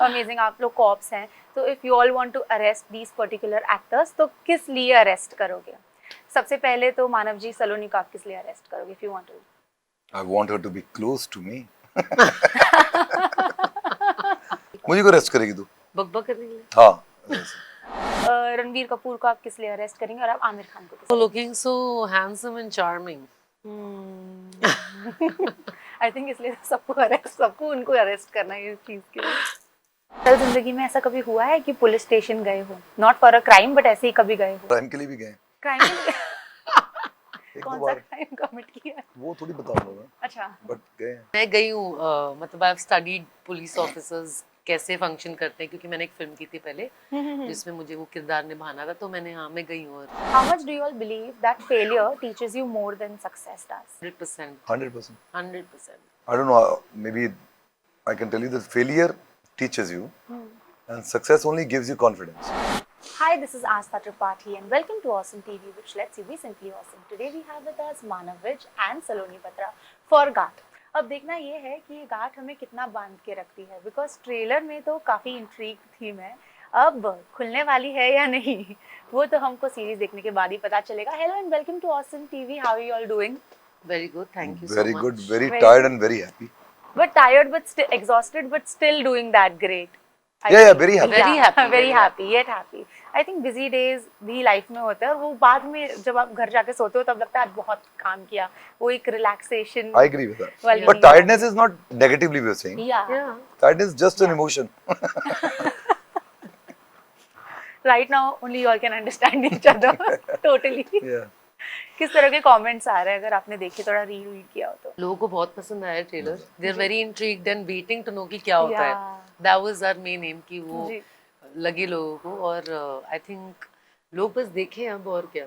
Amazing, आप लोग cops हैं, तो if you all want to arrest these particular actors तो किस लिए अरेस्ट करोगे? सबसे पहले तो मानव जी, सलोनी को आप किस लिए अरेस्ट करोगे if you want to? I want her to be close to me. मुझे को रेस्ट करेगी तू? बकबक करने के लिए। हाँ रणबीर कपूर को आप किस लिए अरेस्ट करेंगे और आप आमिर खान को किस लिए? Looking so handsome and charming. I think इसलिए सबको उनको अरेस्ट करना है इस चीज के लिए। कल जिंदगी में ऐसा कभी हुआ है कि पुलिस स्टेशन गए हो, not for a crime but ऐसे ही कभी गए हो? क्राइम के लिए भी गए क्राइम एक कौन दो सा बार, क्राइम कमिट किया है? वो थोड़ी बताऊंगा मैं, अच्छा, बट गए हैं। मैं गई हूँ, मतलब I have studied police officers कैसे फंक्शन करते हैं, क्योंकि मैंने एक फिल्म की थी पहले जिसमें मुझे वो किरदार निभाना था, तो मैंने मैं गई हूँ। और how much do you all believe that failure teaches you more than success does? 100%। 100%. 100%। I don't know. Maybe I can tell you that failure teaches you, and success only gives you confidence. Hi, this is Astha Tripathi and welcome to Awesome TV, which lets you be simply awesome. Today we have with us Manav Vij and Saloni Batra for गाठ। अब देखना ये है कि ये गाठ हमें कितना बांध के रखती है, बिकॉज ट्रेलर में तो काफ़ी इंट्रीग थीम है, अब खुलने वाली है या नहीं वो तो हमको सीरीज देखने के बाद ही पता चलेगा। Hello and welcome to awesome TV, how are you all doing? Very good, thank you so Very much. good, very Very tired good. and very happy. But tired but still exhausted but still doing that great. Yeah, very happy. Very happy, very very happy, yet happy. I think busy days भी life में होते हैं, और वो बाद में जब आप घर जाके सोते हो तब लगता है आज बहुत काम किया, वो एक relaxation. I agree with that. Well, But tiredness is not negatively we are saying. Yeah. Yeah. Tiredness is just an emotion. Right now only you all can understand each other totally. Yeah. किस तरह के comments आ रहे हैं अगर आपने देखे, थोड़ा read किया हो तो? लोगों को बहुत पसंद आया trailer. They are very intrigued and waiting to know कि क्या होता है। That was our main aim कि वो जी। लगे लोगों को, और आई थिंक लोग बस देखें अब, और क्या।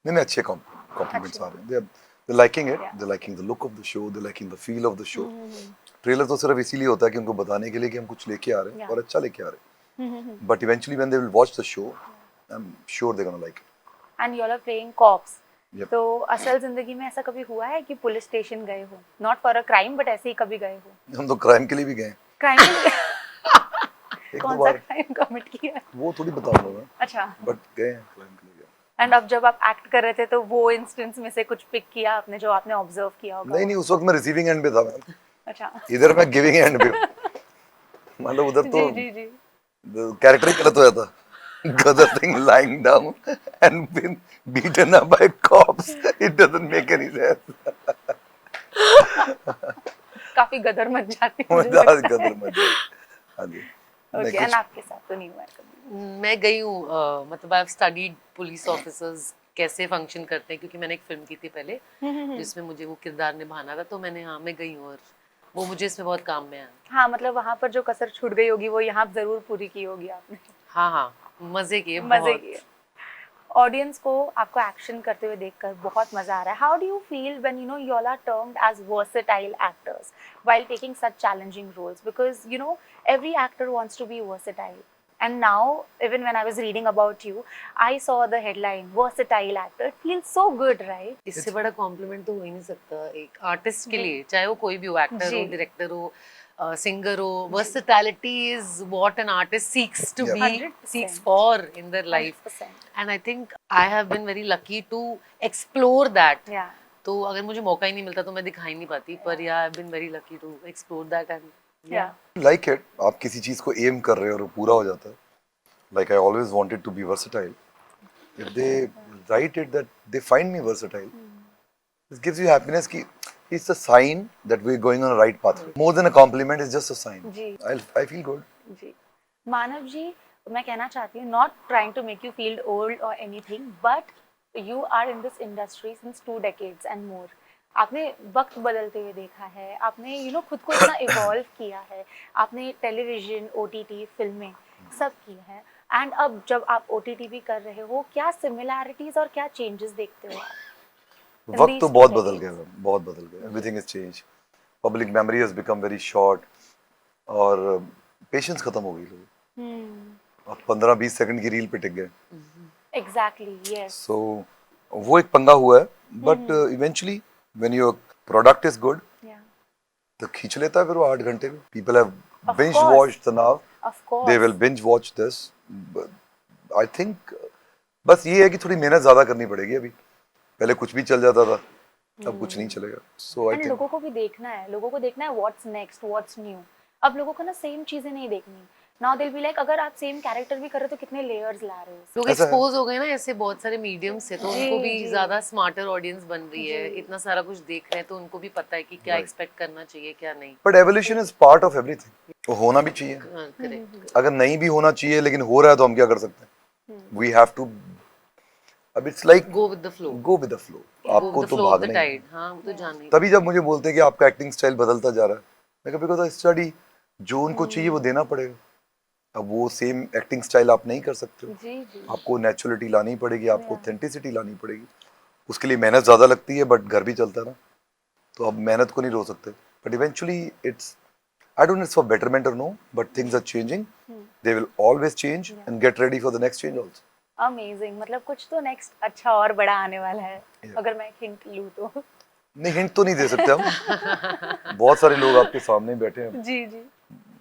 नहीं अच्छे compliments आ रहे हैं. They're liking it. Yeah. They're liking the look of the show. They're liking the feel of the show. Trailer तो सिर्फ इसीलिए होता है कि उनको बताने के लिए कि हम कुछ लेके आ रहे हैं Yeah. और अच्छा लेके आ रहे हैं. But eventually when they will watch the show, I'm sure they're gonna like it. And you all are playing cops. Yep. तो असल जिंदगी में ऐसा कभी हुआ है कि पुलिस स्टेशन गए हो, not for a crime but ऐसे ही कभी गए हो? हम तो क्राइम के लिए भी गए. क्राइम एक कौन दो सा बार, क्राइम कमिट किया है? वो थोड़ी बताऊंगा मैं, अच्छा, बट गए हैं क्राइम के लिए गए. एंड अब जब आप एक्ट कर रहे थे तो वो इंस्टेंस में से कुछ पिक किया आपने जो आपने ऑब्जर्व किया होगा? नहीं उस वक्त मैं रिसीविंग एंड पे था मैम. अच्छा, इधर मैं गिविंग एंड पे. मतलब उधर तो जी जी जी। कैरेक्टर ही गलत हो जाता. Gada Singh lying down and been beaten up by cops. It doesn't make any sense. काफी गदर मच जाती है मुझे मजाक लगता है। गदर मत. हाँ जी. ओके, एंड आपके साथ तो नहीं हुआ है कभी? मैं गई हूँ, मतलब I have studied police officers कैसे फंक्शन करते हैं, क्योंकि मैंने एक फिल्म की थी पहले जिसमें मुझे वो किरदार निभाना था, तो मैं गई हूँ, और वो मुझे इसमें बहुत काम में आया। हाँ, मतलब वहाँ पर जो कसर छूट गई होगी वो यहाँ जरूर पूरी की होगी आपने। हाँ, मजे किए, मजे बहुत। किए। ऑडियंस को आपको एक्शन करते हुए देखकर बहुत मजा आ रहा है। How do you feel when you know you all are termed as versatile actors while taking such challenging roles, because you know every actor wants to be versatile, and now even when I was reading about you I saw the headline versatile actor. It feels so good, right? इससे बड़ा complement तो हो ही नहीं सकता एक artist के लिए, चाहे वो कोई भी हो, एक्टर हो, जी। डायरेक्टर हो, सिंगर हो। Versatility is what an artist seeks to be 100%. Seeks for in their life, 100%. And I think I have been very lucky to explore that. Yeah. तो अगर मुझे मौका ही नहीं मिलता तो मैं दिखा ही नहीं पाती, पर yeah I have been very lucky to explore that, and Yeah. Like it. आप किसी चीज को एम कर रहे हो और वो पूरा हो जाता है. Like I always wanted to be versatile. If they write it that they find me versatile, this gives you happiness. Ki it's a sign that we're going on a right pathway. More than a compliment, it's just a sign. Ji. I feel good. जी। मानव जी, मैं कहना चाहती हूँ, not trying to make you feel old और anything, but you are in this industry since 2 decades and more. आपने वक्त बदलते हुए देखा है, आपने यू नो खुद को इतना इवॉल्व किया है, आपने टेलीविजन, OTT, फिल्में सब की हैं, एंड अब जब आप OTT भी कर रहे हो, क्या सिमिलैरिटीज और क्या चेंजेस देखते हो आप? In वक्त these तो 2 बहुत बदल decades. गया है, बहुत बदल गया. Everything has changed. Public memory has become very short. और पेशेंस खत्म हो गई लोग. अब 15-20 सेकंड की रील पे टिक गए. Exactly, yes. So वो एक पंगा हुआ है. But eventually when your product is good, या तो खींच लेता है फिर वो 8 घंटे में. People have Of binge course. watched the now. Of course they will binge watch this. I think बस ये है कि थोड़ी मेहनत ज्यादा करनी पड़ेगी अभी। पहले कुछ भी चल जाता था, अब कुछ नहीं चलेगा। सो आई एंड थिंक लोगों को भी देखना है, लोगों को देखना है व्हाट्स नेक्स्ट, व्हाट्स न्यू। अब लोगों को ना सेम चीजें नहीं देखनी। Now they will be like, अगर आप सेम कैरेक्टर भी कर रहे हो तो कितने लेयर्स ला रहे हो। लोग ऐसा है। एक्सपोज हो गए ना ऐसे बहुत सारे मीडियम से, तो जी, उनको भी जी। ज्यादा स्मार्टर ऑडियंस बन रही है, जी। इतना सारा कुछ देख रहे हैं, तो उनको भी पता है कि क्या Right. एक्सपेक्ट करना चाहिए क्या नहीं। But evolution is part of everything. वो होना भी चाहिए। करेक्ट। अगर नहीं भी होना चाहिए लेकिन हो रहा है तो हम क्या कर सकते हैं? वी हैव टू, अब it's like go with the flow, go with the flow. Go आपको विद द तो फ्लो ऑफ द भागना ही है। टाइड। हाँ, वो तो जाना ही। तभी जब मुझे बोलते हैं कि आपका एक्टिंग स्टाइल बदलता जा रहा है, मैं कहा बिकॉज़ स्टडी जो उनको चाहिए वो देना पड़ेगा। अब वो सेम एक्टिंग स्टाइल आप नहीं कर सकते हो। जी जी। आपको नेचुरलिटी लानी पड़ेगी, आपको ऑथेंटिसिटी लानी पड़ेगी। उसके लिए मेहनत ज़्यादा लगती है, बट घर भी चलता है ना, तो अब मेहनत को नहीं रोक सकते। But eventually it's, I don't know it's for betterment और no, but things are changing. They will always change and get ready for the next change also. Amazing, मतलब कुछ तो नेक्स्ट अच्छा और बड़ा आने वाला है। अगर मैं हिंट लूं तो। नहीं, हिंट तो नहीं दे सकते हम। बहुत सारे लोग आपके सामने बैठे हैं, जी जी।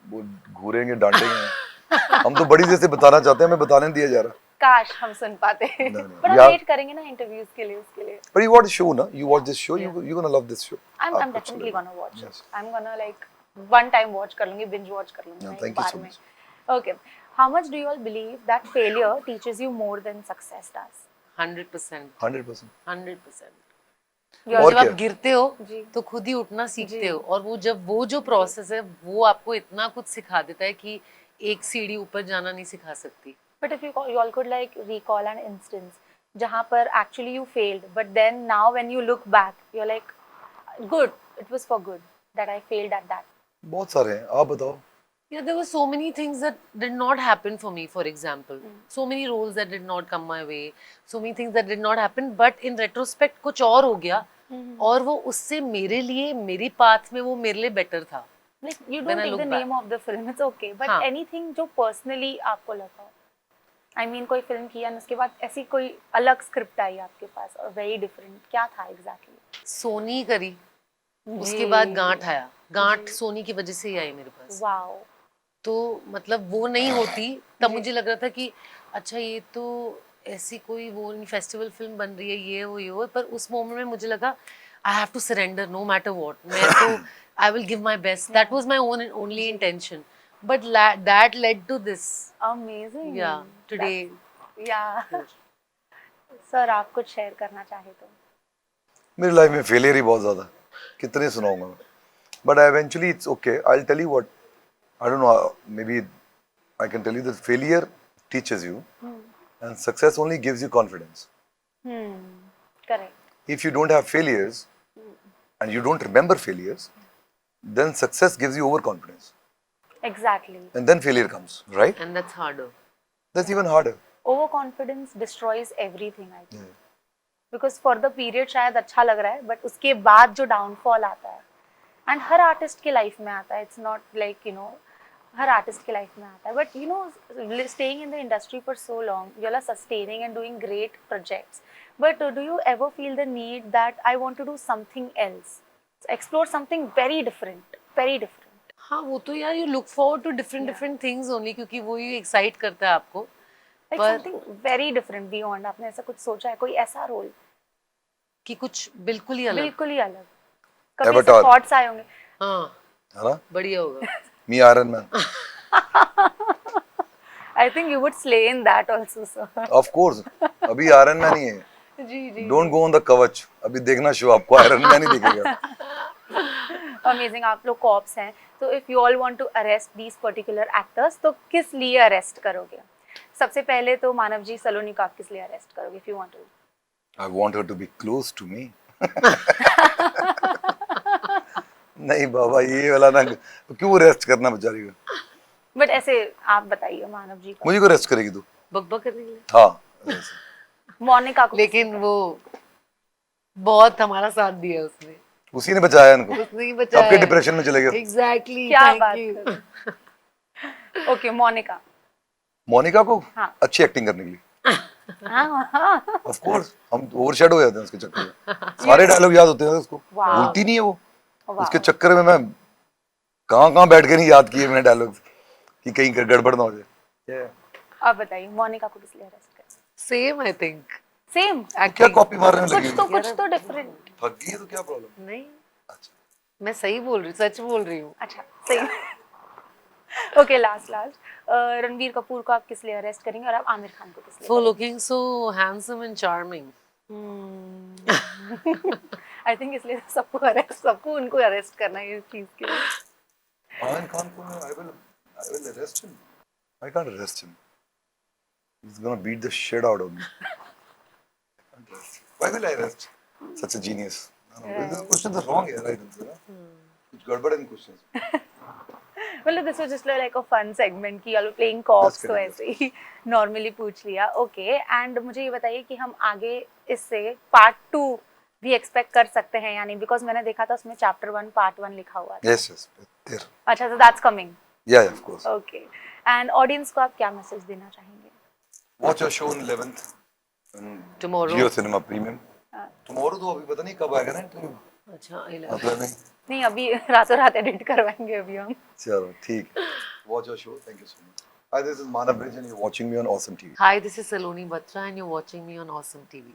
वो घूरेंगे, डांटेंगे। हम तो बड़ी देर से बताना चाहते हैं, हमें बताने नहीं दिया जा रहा। काश हम सुन पाते। No, पर हम यार- वेट करेंगे ना इंटरव्यूज के लिए, उसके लिए। But you watch the show, na? You watch this show, you're gonna love this show. I'm आपको अच्छा definitely लगेगा। gonna watch Yes. it. I'm gonna like one time watch कर लूंगी, binge watch कर लूंगी Yeah, मैं thank एक you bar so में। much. Okay. How much do you all believe that failure teaches you more than success does? 100%, 100%. 100%। You all- और जब आप क्या? गिरते हो जी। तो खुद ही उठना सीखते जी। हो, और वो जब वो जो प्रोसेस है वो आपको इतना कुछ सिखा देता है कि एक सीढ़ी ऊपर जाना नहीं सिखा सकती। But if you all could like recall an instance जहाँ पर actually you failed, but then now when you look back, you're like, good, it was for good that I failed at that. बहुत सारे हैं, आप बताओ। Yeah, there were so many things that did not happen for me, for example. So many roles that did not come my way, so many things that did not happen, but in retrospect कुछ और हो गया, और वो उससे मेरे लिए, मेरी पाथ में वो मेरे लिए बेटर था। Like you When don't I take look the back. name of the film, it's okay. But हाँ. anything जो personally आपको लगा हो, I mean कोई फिल्म की और उसके बाद ऐसी कोई अलग स्क्रिप्ट आई आपके पास और वेरी डिफरेंट, क्या था एग्जैक्टली? सोनी करी, उसके बाद गांठ आया। गांठ सोनी की वजह से ही आई मेरे पास। वाओ। तो मतलब वो नहीं होती तब मुझे लग रहा था कि अच्छा ये तो ऐसी कोई वो फेस्टिवल फिल्म बन रही है, ये वो, पर उस मोमेंट में मुझे लगा I have to surrender no matter what, मैं तो I will give my best, that was my own only intention, but that led to this. Amazing. Yeah today. Yeah sir आप कुछ शेयर करना चाहे तो? मेरी लाइफ में फेलियर ही बहुत ज्यादा है, कितने सुनाऊंगा मैं। But eventually it's okay. I'll tell you what, I don't know, maybe I can tell you that failure teaches you and success only gives you confidence. Correct. If you don't have failures and you don't remember failures, then success gives you overconfidence exactly. and then failure comes, right? And that's harder. That's even harder. Over confidence destroys everything I think, because for the period शायद अच्छा लग रहा है, but उसके बाद जो downfall आता है, एंड हर आर्टिस्ट के लाइफ में आता है, इट्स नॉट लाइक हर आर्टिस्ट के लाइफ में आता है, but staying in the industry for so long, you are sustaining and doing great projects, but do you ever feel the need that I want to do something else, explore something very different, very different? हाँ, वो तो यार you look forward to different things only, क्योंकि वो ही excite करता है आपको। Like something very different beyond, आपने ऐसा कुछ सोचा है, कोई ऐसा रोल कि कुछ बिल्कुल ही अलग। बिल्कुल ही अलग, कभी Avatar. थॉट्स आए होंगे? हाँ, है ना? बढ़िया होगा। Me Iron Man. I think you would slay in that also, sir. Of course. अभी Iron Man ही है. जी जी। Don't go on the कवच. अभी देखना शो, आपको Iron Man ही दिखेगा. अमेजिंग। आप लोग कॉप्स हैं, तो if you all want to arrest these particular actors, तो किस लिए अरेस्ट करोगे? सबसे पहले तो मानव जी सलोनी को आप किस लिए अरेस्ट करोगे if you want to? I want her to be close to me. नहीं बाबा, ये वाला ना, क्यों रेस्ट करना बेचारी को? बट ऐसे आप बताइए मानव जी को। मुझे को रेस्ट करेगी तू? बकबक करने के लिए। हाँ ऐसे। मोनिका को? लेकिन वो बहुत हमारा साथ दिया उसने। उसी ने बचाया इनको। उसने ही बचाया। आपके डिप्रेशन में चले गए। एग्जैक्टली। क्या बात कर। ओके, मोनिका। मोनिका को हाँ। अच्छी एक्टिंग करने के लिए। हाँ। ऑफ कोर्स, हम ओवरशैडो हो जाते हैं उसके चक्कर में। सारे डायलॉग याद होते हैं उसको, Wow. भूलती नहीं है वो। Wow. उसके चक्कर में मैं कहाँ बैठ के नहीं याद किए मैंने डायलॉग, कि कहीं गड़बड़ ना हो जाए। आप बताइए मोनिका को किस लिए अरेस्ट कर? सेम आई थिंक सेम, क्या कॉपी मारने में लगी कुछ हुई? तो डिफरेंट। थक गई है तो क्या प्रॉब्लम? नहीं, अच्छा, मैं सही बोल रही हूँ, सच बोल रही हूँ। अच्छा same. Okay last Ranbir Kapoor को आप किस लिए अरेस्ट करेंगे और आप आमिर खान को किस लिए For करेंगे? looking so handsome and charming. I think इसलिए सबको उनको अरेस्ट करना है इस चीज के लिए। Aman Khan को मैं I will arrest him. I can't arrest him. He's gonna beat the shit out of me. I can't arrest him. Why will I arrest such a genius? No, this question is wrong here, I think so. कुछ गड़बड़ है in questions. मतलब this was just like a fun segment कि you playing cops, तो correct, ऐसे ही normally पूछ लिया। Okay and मुझे ये बताइए कि हम आगे इससे पार्ट 2 भी एक्सपेक्ट कर सकते हैं यानी, बिकॉज मैंने देखा था उसमें चैप्टर 1 पार्ट 1 लिखा हुआ था। Yes, yes. There. अच्छा, तो that's coming. Yeah, of course. Okay and audience को आप क्या मैसेज देना चाहेंगे? Watch your show on 11th. on Tomorrow. Jio Cinema Premium. हाँ। Tomorrow तो अभी पता नहीं कब आएगा ना इंटरव्यू। अच्छा, I love मतलब नहीं। नहीं, अभी रातों रात एडिट करवाएंगे अभी हम। चलो ठीक है। Watch your show. Thank you so much. Hi, this is Manav Bridge and you're watching me on Awesome TV. Hi, this is Saloni Batra and you're watching me on Awesome TV.